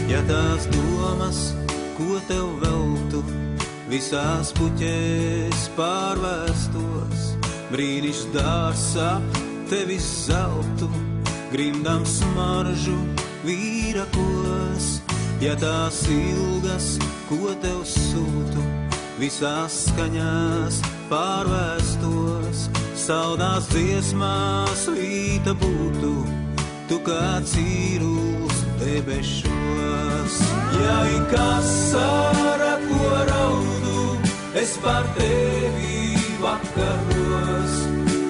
Ja tās domas, ko tev veltu, visās puķēs pārvēstos, brīnišķ dārs ap tevis zeltu, grimdam smaržu vīrakos. Ja tās ilgas, ko tev sūtu, visās skaņās pārvēstos, saldās dziesmās vīta būtu, tu kā cīruls debešos. Ja ikas sāra, ko raudu, es par tevi vakaros,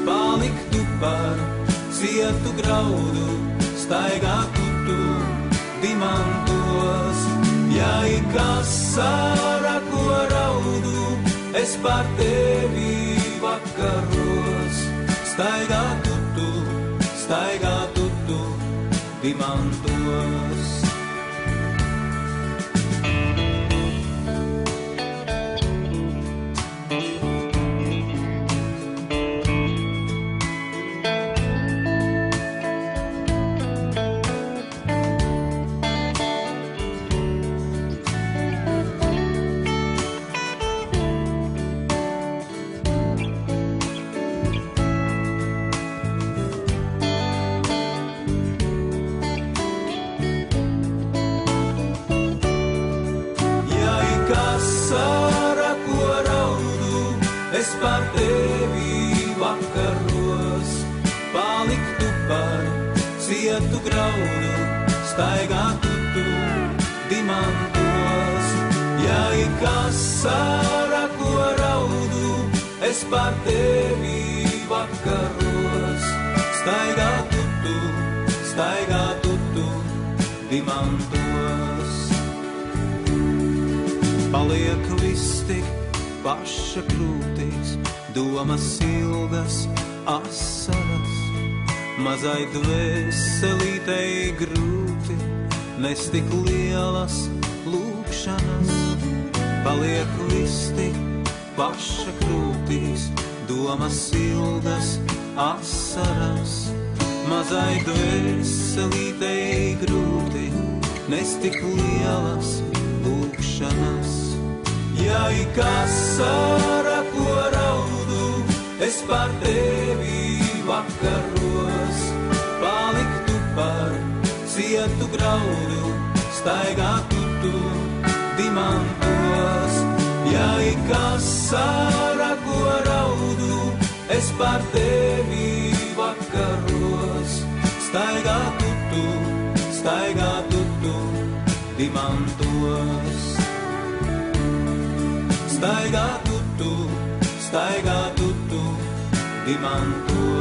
paliktu par cietu graudu, staigātu tu dimantos. Ja ikas sāra, ko raudu, es par tevi vakaros, staigātu tu dimantos. Es par tevi vakaros, paliktu par cietu graudu, staigātu tu dimantos. Ja ikas sāra, ko raudu, es par tevi vakaros, staigātu tu dimantos. Paliek viss tik paša krūtīs, domas ilgas, asaras, mazai dvēselītei grūti, nes tik lielas lūkšanas. Paliek viss tik paša krūtīs, domas ilgas, asaras, mazai dvēselītei grūti, nes tik lielas lūkšanas. Ja ikas sāra, ko raudu, es par tevi vakaros, paliktu par cietu graudu, staigātu tu dimantos. Ja ikas sāra, ko raudu, es par tevi vakaros, staigātu tu dimantos. Staigātu tu dimantos.